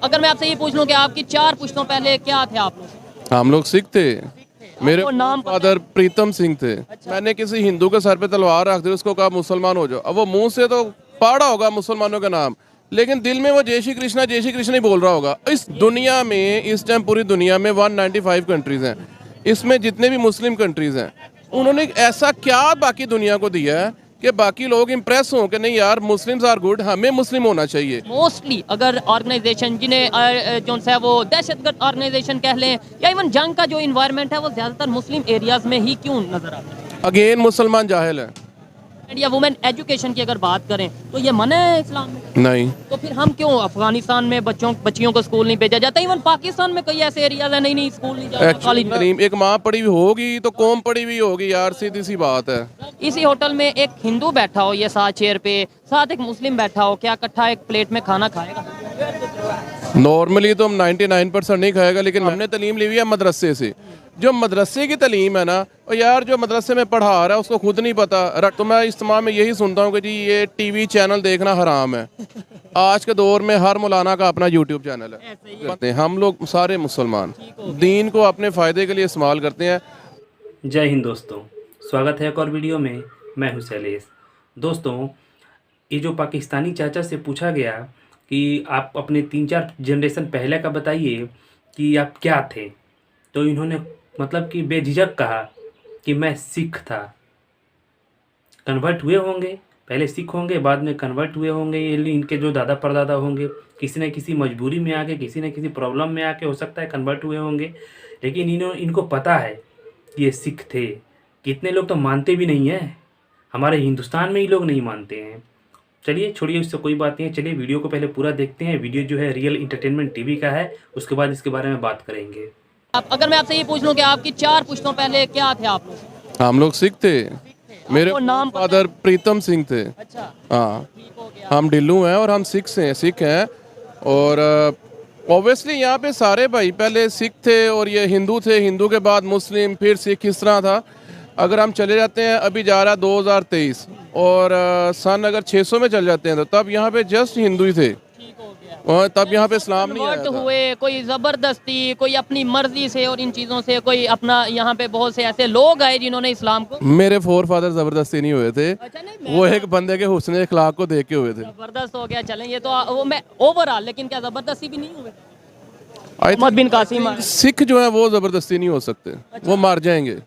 अगर मैं आपसे ये पूछ लूं कि आपकी 4 पुश्तों पहले क्या थे आप लोग? हम लोग सिख थे। मेरे आपको नाम फादर प्रीतम सिंह थे। मैंने किसी हिंदू के सर पे तलवार रख दी, उसको कहा मुसलमान हो जाओ। अब वो मुंह से तो पढ़ा होगा मुसलमानों का नाम, लेकिन दिल में वो जय श्री कृष्णा ही बोल रहा होगा। इस दुनिया में इस टाइम पूरी दुनिया में 195 कंट्रीज हैं। इसमें जितने भी मुस्लिम कंट्रीज हैं, उन्होंने ऐसा क्या बाकी दुनिया को दिया है कि बाकी लोग इंप्रेस हों कि नहीं यार मुस्लिम्स आर गुड, हमें मुस्लिम होना चाहिए। मोस्टली अगर ऑर्गेनाइजेशन जिन्हें जो है वो दहशतगर्द ऑर्गेनाइजेशन कह लें या इवन जंग का जो इन्वायरमेंट है वो ज्यादातर मुस्लिम एरियाज में ही क्यों नजर आता है? अगेन मुसलमान जाहिल है। या वुमेन एजुकेशन की अगर बात करें तो ये मना है इस्लाम में? नहीं। तो फिर हम क्यों अफगानिस्तान में बच्चियों को स्कूल नहीं भेजा जाता? इवन पाकिस्तान में कई ऐसे एरियाज है नहीं स्कूल नहीं जाता। करीम एक माँ पड़ी हुई होगी तो कौम पड़ी हुई होगी यार, सीधी सी बात है। इसी होटल में एक हिंदू बैठा हो ये साथ चेयर पे, साथ एक मुस्लिम बैठा हो, क्या इकट्ठा एक प्लेट में खाना खाएगा? नॉर्मली तो हम 99% नहीं खाएगा, लेकिन हमने तालीम ली हुई है मदरसे से। जो मदरसे की तालीम है ना, और यार जो मदरसे में पढ़ा रहा है उसको खुद नहीं पता। तो मैं इस्तेमाल में यही सुनता हूँ कि जी ये टीवी चैनल देखना हराम है। आज के दौर में हर मौलाना का अपना यूट्यूब चैनल है। हम लोग सारे मुसलमान दीन को अपने फ़ायदे के लिए इस्तेमाल करते हैं। जय हिंद दोस्तों, स्वागत है एक और वीडियो में। मैं हूं शैलेश। दोस्तों, ये जो पाकिस्तानी चाचा से पूछा गया कि आप अपने 3-4 जनरेशन पहले का बताइए कि आप क्या थे, तो इन्होंने मतलब कि बेझिझक कहा कि मैं सिख था। कन्वर्ट हुए होंगे, पहले सिख होंगे बाद में कन्वर्ट हुए होंगे। ये इनके जो दादा परदादा होंगे किसी न किसी मजबूरी में आके, किसी न किसी प्रॉब्लम में आके हो सकता है कन्वर्ट हुए होंगे, लेकिन इनको पता है कि ये सिख थे। कितने लोग तो मानते भी नहीं हैं, हमारे हिंदुस्तान में ही लोग नहीं मानते हैं। चलिए छोड़िए, उससे कोई बात नहीं है। चलिए वीडियो को पहले पूरा देखते हैं। वीडियो जो है रियल इंटरटेनमेंट टीवी का है, उसके बाद इसके बारे में बात करेंगे। अगर मैं आपसे ये पूछ लूं कि आपकी 4 पुश्तों पहले क्या थे आप लोग? हम लोग सिख थे। मेरे नाम फादर प्रीतम सिंह थे। अच्छा, हाँ, हम डिल्लू हैं और हम सिख हैं। और ऑब्वियसली यहाँ पे सारे भाई पहले सिख थे और ये हिंदू थे, हिंदू के बाद मुस्लिम, फिर सिख, इस तरह था। अगर हम चले जाते हैं, अभी जा रहा 2023 और सन अगर 600 में चल जाते हैं तो तब यहाँ पे जस्ट हिंदू ही थे, और तब यहाँ पे इस्लाम नहीं आया था। हुए कोई जबरदस्ती, कोई अपनी मर्जी से और इन चीजों से, कोई अपना यहाँ पे बहुत से ऐसे लोग आए जिन्होंने इस्लाम को। मेरे फोर फादर जबरदस्ती नहीं हुए थे। अच्छा, नहीं, वो एक बंदे के हुस्न अखलाक को देख के हुए थे। जबरदस्त हो गया, चलें ये तो वो मैं ओवरऑल, लेकिन क्या जबरदस्ती भी नहीं हुए? मोहम्मद बिन कासिम सिख जो है वो जबरदस्ती नहीं हो सकते, वो मार जाएंगे।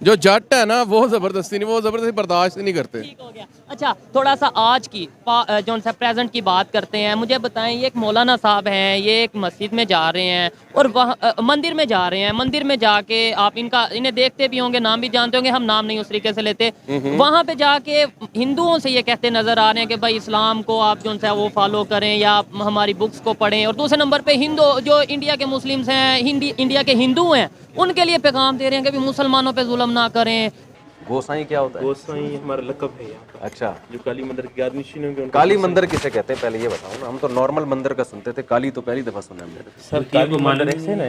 जो जट है ना वो जबरदस्ती नहीं, वो जबरदस्ती बर्दाश्त नहीं करते। ठीक हो गया। अच्छा, थोड़ा सा आज की जो सा प्रेजेंट की बात करते हैं। मुझे बताएं, ये एक मौलाना साहब हैं, ये एक मस्जिद में जा रहे हैं और वहाँ मंदिर में जा रहे हैं। मंदिर में जाके आप इन्हें देखते भी होंगे, नाम भी जानते होंगे, हम नाम नहीं उस तरीके से लेते। वहाँ पे जाके हिंदुओं से ये कहते नजर आ रहे हैं कि भाई इस्लाम को आप जो है वो फॉलो करें या हमारी बुक्स को पढ़ें। और दूसरे नंबर पे हिंदू जो इंडिया के मुस्लिम्स हैं, इंडिया के हिंदू हैं, उनके लिए पैगाम दे रहे हैं कि मुसलमानों पे जुल्म ना करें। गोसाई क्या होता है? गोसाई हमारा लकब है यहाँ का। अच्छा, जो काली मंदिर की गार्निशिंग होंगे। काली मंदिर किसे कहते हैं पहले ये बताओ ना। हम तो नॉर्मल मंदिर का सुनते थे, काली तो पहली दफा सुना हमने। सर काली मंदिर ऐसे ना,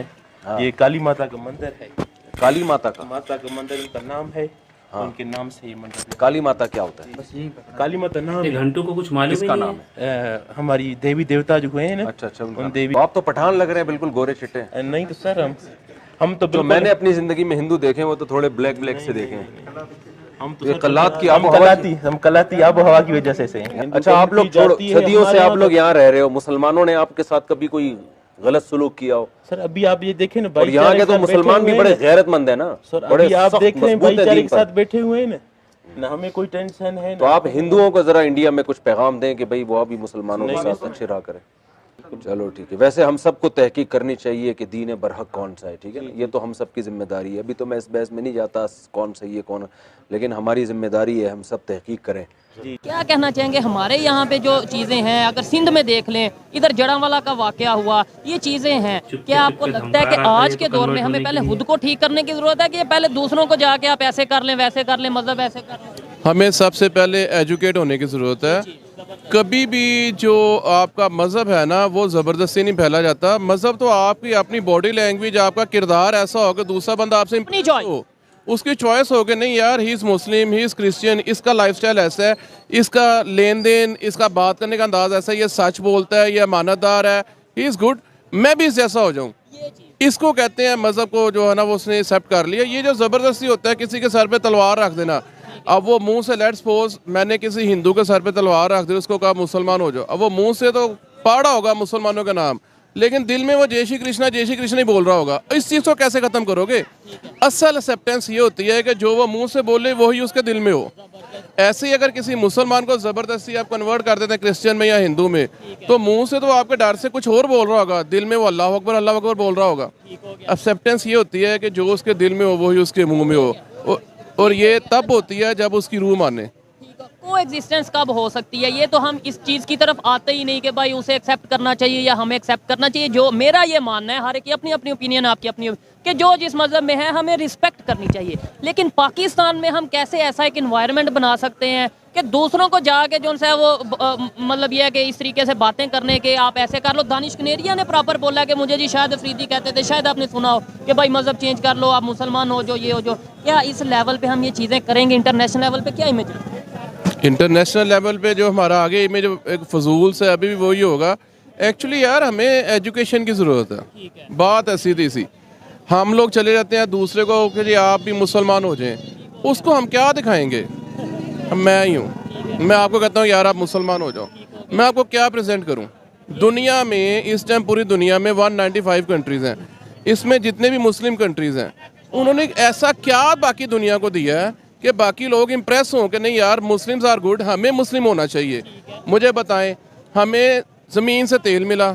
ये काली माता का मंदिर है। काली माता का मंदिर उनका नाम है। उनके नाम से ये मंदिर। काली माता क्या होता है? बस यही काली माता नाम है। घंटों को कुछ मालूम इसका नहीं नाम है? हमारी देवी देवता जो हुए हैं ना। अच्छा, उन देवी। तो आप तो पठान लग रहे हैं, बिल्कुल गोरे चिट्टे। नहीं तो सर हम तो जो मैंने अपनी जिंदगी में हिंदू देखे वो तो थोड़े ब्लैक से देखे हैं। हम तो ये कलात की हम कलाती आबो हवा की वजह से हैं। अच्छा, आप लोग सदियों से आप लोग यहाँ रह रहे हो, मुसलमानों ने आपके साथ कभी कोई गलत सलूक किया हो? सर अभी आप ये देखें ना, और यहाँ के तो मुसलमान भी बड़े गैरतमंद है ना। सर अभी आप देख रहे हैं भाईचारे के साथ बैठे हुए हैं ना, हमें कोई टेंशन है। तो आप हिंदुओं को जरा इंडिया में कुछ पैगाम दें कि भाई वो भी मुसलमानों के साथ अच्छे रहा करें। चलो ठीक है। वैसे हम सबको तहकीक करनी चाहिए कि दीन बरहक कौन सा है, ठीक है ना। ये तो हम सबकी जिम्मेदारी है। अभी तो मैं इस बहस में नहीं जाता कौन सही है कौन, लेकिन हमारी जिम्मेदारी है हम सब तहकीक करें। क्या कहना चाहेंगे हमारे यहाँ पे जो चीजें हैं, अगर सिंध में देख लें, इधर जड़ावाला का वाकया हुआ, ये चीजें हैं, क्या आपको लगता है कि आज के दौर में हमें पहले खुद को ठीक करने की जरूरत है कि पहले दूसरों को जाके आप ऐसे कर लें, वैसे कर लें, मजहब ऐसे कर लें? हमें सबसे पहले एजुकेट होने की ज़रूरत है। कभी भी जो आपका मज़हब है ना वो ज़बरदस्ती नहीं फैला जाता। मज़हब तो आपकी अपनी बॉडी लैंग्वेज, आपका किरदार ऐसा हो कि दूसरा बंदा आपसे हो, उसकी चॉइस हो कि नहीं यार he is Muslim, he is Christian, इसका लाइफस्टाइल ऐसा है, इसका लेन देन, इसका बात करने का अंदाज़ ऐसा है, ये सच बोलता है, ये अमानतदार है, ही इज़ गुड, मैं भी इस जैसा हो जाऊँ। इसको कहते हैं मज़हब को जो है ना वो उसने एक्सेप्ट कर लिया। ये जो ज़बरदस्ती होता है किसी के सर पे तलवार रख देना, अब वो मुंह से लेट्स सपोज मैंने किसी हिंदू के सर पे तलवार रख दी, उसको कहा मुसलमान हो जाओ, अब वो मुंह से तो पढ़ा होगा मुसलमानों का नाम, लेकिन दिल में वो जय श्री कृष्णा ही बोल रहा होगा। इस चीज़ को कैसे ख़त्म करोगे? असल एक्सेप्टेंस ये होती है कि जो वो मुंह से बोले वही उसके दिल में हो। ऐसे ही अगर किसी मुसलमान को ज़बरदस्ती आप कन्वर्ट कर देते हैं क्रिश्चियन में या हिंदू में, तो मुंह से तो आपके डर से कुछ और बोल रहा होगा, दिल में वो अल्लाह अकबर बोल रहा होगा। एक्सेप्टेंस ये होती है कि जो उसके दिल में हो वही उसके मुंह में हो, और ये तब होती है जब उसकी रूह माने। को एग्जिस्टेंस कब हो सकती है? ये तो हम इस चीज़ की तरफ आते ही नहीं कि भाई उसे एक्सेप्ट करना चाहिए या हमें एक्सेप्ट करना चाहिए। जो मेरा ये मानना है, हर एक की अपनी अपनी ओपिनियन, आपकी अपनी, कि जो जिस मज़हब में है हमें रिस्पेक्ट करनी चाहिए। लेकिन पाकिस्तान में हम कैसे ऐसा एक इन्वायरमेंट बना सकते हैं कि दूसरों को जाके जो है वो मतलब ये है कि इस तरीके से बातें करने के आप ऐसे कर लो। दानिश कनेरिया ने प्रॉपर बोला कि मुझे जी शायद अफरीदी कहते थे, शायद आपने सुना हो कि भाई मज़हब चेंज कर लो, आप मुसलमान हो जो, ये हो जो। क्या इस लेवल पे हम ये चीज़ें करेंगे? इंटरनेशनल लेवल पे क्या इमेज? इंटरनेशनल लेवल पे जो हमारा आगे इमेज एक फजूल से अभी भी वही होगा। एक्चुअली यार हमें एजुकेशन की ज़रूरत है। बात है सीधी सी, हम लोग चले जाते हैं दूसरे को कि जी आप भी मुसलमान हो जाएं, उसको हम क्या दिखाएंगे? मैं ही हूँ, मैं आपको कहता हूँ यार आप मुसलमान हो जाओ, मैं आपको क्या प्रेजेंट करूँ? दुनिया में इस टाइम पूरी दुनिया में 195 कंट्रीज़ हैं, इसमें जितने भी मुस्लिम कंट्रीज़ हैं उन्होंने ऐसा क्या बाकी दुनिया को दिया है कि बाकी लोग इम्प्रेस हों कि नहीं यार मुस्लिम्स आर गुड, हमें मुस्लिम होना चाहिए। मुझे बताएं, हमें ज़मीन से तेल मिला,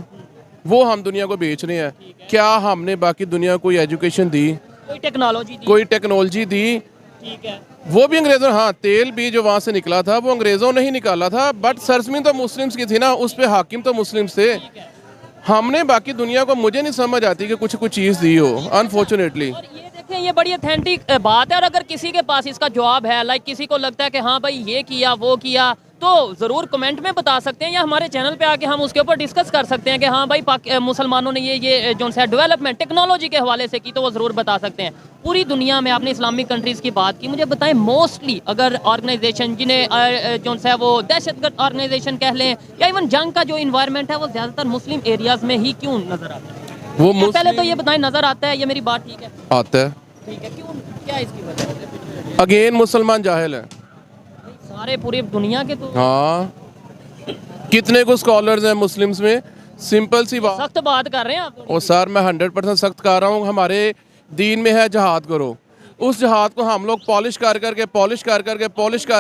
वो हम दुनिया को बेच रहे हैं। क्या हमने बाकी दुनिया को कोई एजुकेशन दी, कोई टेक्नोलॉजी दी? ठीक है, वो भी अंग्रेज़ों, हाँ तेल भी जो वहाँ से निकला था वो अंग्रेज़ों ने ही निकाला था, बट सरजमीन तो मुस्लिम्स की थी ना, उस पर हाकिम तो मुस्लिम्स थे। हमने बाकी दुनिया को, मुझे नहीं समझ आती कि कुछ चीज़ दी हो, अनफॉर्चुनेटली। ये बड़ी ऑथेंटिक बात है, और अगर किसी के पास इसका जवाब है, लाइक किसी को लगता है कि हाँ भाई ये किया वो किया, तो ज़रूर कमेंट में बता सकते हैं या हमारे चैनल पे आके हम उसके ऊपर डिस्कस कर सकते हैं कि हाँ भाई मुसलमानों ने ये जो है डेवलपमेंट टेक्नोलॉजी के हवाले से की, तो वो ज़रूर बता सकते हैं। पूरी दुनिया में आपने इस्लामिक कंट्रीज़ की बात की, मुझे बताएं मोस्टली अगर ऑर्गेनाइजेशन जिन्हें जो है वो दहशतगर्द ऑर्गेनाइजेशन कह लें या इवन जंग का जो इन्वायरमेंट है वो ज़्यादातर मुस्लिम एरियाज़ में ही क्यों नज़र आता है? वो पहले तो ये बताएं, नज़र आता है? ये मेरी बात ठीक है? आता है। ठीक है, क्यों, क्या इसकी वजह? अगेन मुसलमान जाहिल है सारे पूरी दुनिया के, तो हाँ कितने को स्कॉलर्स हैं मुस्लिम्स में, सिंपल सी बात। सख्त बात कर रहे हैं आप। और सर मैं 100% सख्त कर रहा हूँ। हमारे दीन में है जहाद करो, उस जहाद को हम लोग पॉलिश कर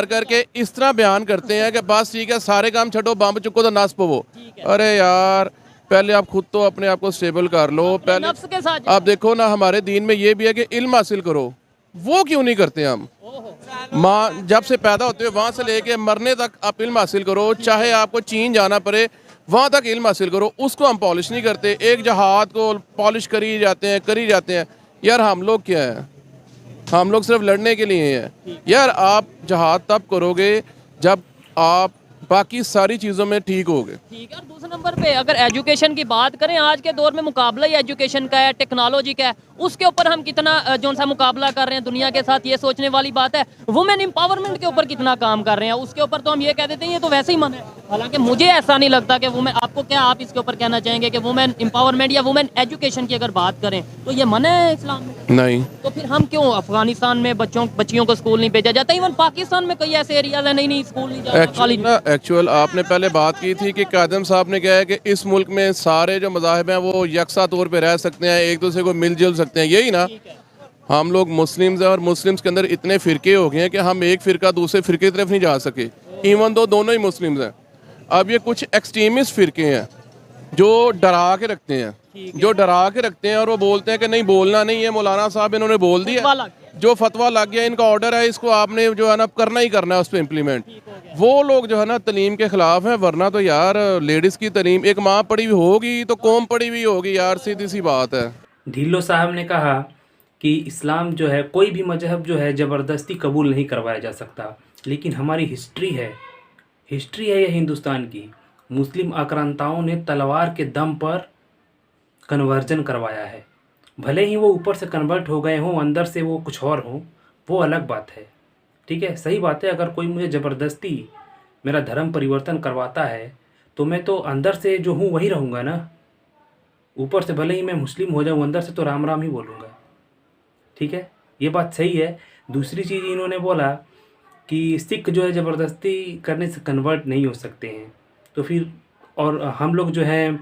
करके इस तरह बयान करते हैं कि बस ठीक है सारे काम छो, बम चुको तो नस पवो। अरे यार पहले आप खुद तो अपने आप को स्टेबल कर लो पहले। नफ्स के साथ आप देखो ना हमारे दीन में ये भी है कि इल्म हासिल करो, वो क्यों नहीं करते हम? माँ जब से पैदा होते हुए वहाँ से लेके मरने तक आप इल्म हासिल करो, चाहे आपको चीन जाना पड़े वहाँ तक इल्म हासिल करो, उसको हम पॉलिश नहीं करते। एक जहाद को पॉलिश करी जाते हैं। यार हम लोग क्या है, हम लोग सिर्फ लड़ने के लिए हैं। यार आप जहाद तब करोगे जब आप बाकी सारी चीज़ों में ठीक होगे। ठीक है, और दूसरे नंबर पे अगर एजुकेशन की बात करें, आज के दौर में मुकाबला ही एजुकेशन का है, टेक्नोलॉजी का है, उसके ऊपर हम कितना जो सा मुकाबला कर रहे हैं दुनिया के साथ, ये सोचने वाली बात है। वुमेन एम्पावरमेंट के ऊपर कितना काम कर रहे हैं, उसके ऊपर तो हम ये कह देते हैं ये तो वैसे ही मन है। हालांकि मुझे ऐसा नहीं लगता कि वुमेन, आपको क्या, आप इसके ऊपर कहना चाहेंगे कि वुमेन एम्पावरमेंट या वुमेन एजुकेशन की अगर बात करें तो ये मन है इस्लाम में? नहीं। तो फिर हम क्यों अफगानिस्तान में बच्चियों को स्कूल नहीं भेजा जाता? इवन पाकिस्तान में कई ऐसे एरियाज है नहीं स्कूल नहीं जाता। एक्चुअल आपने पहले बात की थी कि कादम साहब ने कहा है कि इस मुल्क में सारे जो मज़ाहिब हैं वो यकसा तौर पे रह सकते हैं, एक दूसरे को मिलजुल सकते हैं, यही ना? हम लोग मुस्लिम्स हैं और मुस्लिम्स के अंदर इतने फ़िरके हो गए हैं कि हम एक फ़िरका दूसरे फ़िरके की तरफ नहीं जा सके, इवन दो दोनों ही मुस्लिम्स हैं। अब ये कुछ एक्सट्रीमिस्ट फ़िरके हैं जो डरा के रखते हैं, और वो बोलते हैं कि नहीं बोलना नहीं है, मौलाना साहब इन्होंने बोल दिया, जो फतवा लग गया, इनका ऑर्डर है, इसको आपने जो है ना करना ही करना है, उस पर इम्प्लीमेंट। वो लोग जो है ना तलीम के खिलाफ हैं, वरना तो यार लेडीज़ की तलीम, एक माँ पढ़ी हुई होगी तो कौम पढ़ी हुई होगी यार, सीधी सी बात है। ढिल्लो साहब ने कहा कि इस्लाम जो है, कोई भी मजहब जो है ज़बरदस्ती कबूल नहीं करवाया जा सकता, लेकिन हमारी हिस्ट्री है यह हिंदुस्तान की, मुस्लिम आक्रांताओं ने तलवार के दम पर कन्वर्जन करवाया है। भले ही वो ऊपर से कन्वर्ट हो गए हों, अंदर से वो कुछ और हों, वो अलग बात है। ठीक है, सही बात है, अगर कोई मुझे ज़बरदस्ती मेरा धर्म परिवर्तन करवाता है तो मैं तो अंदर से जो हूँ वही रहूँगा ना, ऊपर से भले ही मैं मुस्लिम हो जाऊँ, अंदर से तो राम राम ही बोलूँगा। ठीक है, ये बात सही है। दूसरी चीज़ इन्होंने बोला कि सिख जो है ज़बरदस्ती करने से कन्वर्ट नहीं हो सकते हैं, तो फिर और हम लोग जो है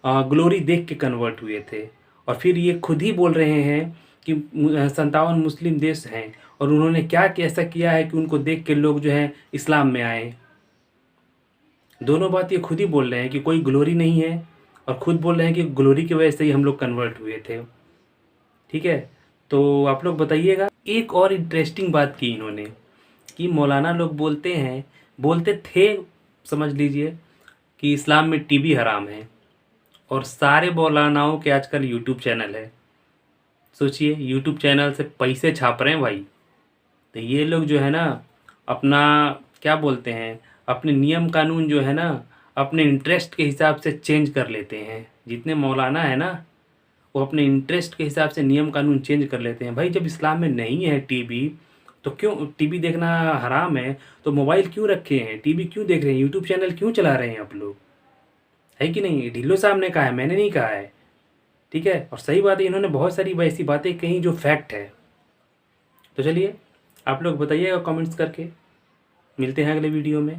ग्लोरी देख के कन्वर्ट हुए थे, और फिर ये खुद ही बोल रहे हैं कि 57 मुस्लिम देश हैं और उन्होंने क्या ऐसा किया है कि उनको देख के लोग जो है इस्लाम में आए। दोनों बात ये खुद ही बोल रहे हैं कि कोई ग्लोरी नहीं है, और खुद बोल रहे हैं कि ग्लोरी की वजह से ही हम लोग कन्वर्ट हुए थे। ठीक है, तो आप लोग बताइएगा। एक और इंटरेस्टिंग बात की इन्होंने कि मौलाना लोग बोलते थे, समझ लीजिए, कि इस्लाम में टीबी हराम है, और सारे मौलानाओं के आजकल यूट्यूब चैनल है। सोचिए, यूट्यूब चैनल से पैसे छाप रहे हैं भाई। तो ये लोग जो है ना अपना क्या बोलते हैं, अपने नियम कानून जो है ना अपने इंटरेस्ट के हिसाब से चेंज कर लेते हैं। जितने मौलाना है ना वो अपने इंटरेस्ट के हिसाब से नियम कानून चेंज कर लेते हैं। भाई जब इस्लाम में नहीं है टीबी, तो क्यों टीबी देखना हराम है, तो मोबाइल क्यों रखे हैं, टीबी क्यों देख रहे हैं, यूट्यूब चैनल क्यों चला रहे हैं आप लोग, है कि नहीं? ढिल्लो साहब ने कहा है, मैंने नहीं कहा है। ठीक है, और सही बात है, इन्होंने बहुत सारी वैसी बातें कही जो फैक्ट है। तो चलिए आप लोग बताइएगा कमेंट्स करके। मिलते हैं अगले वीडियो में।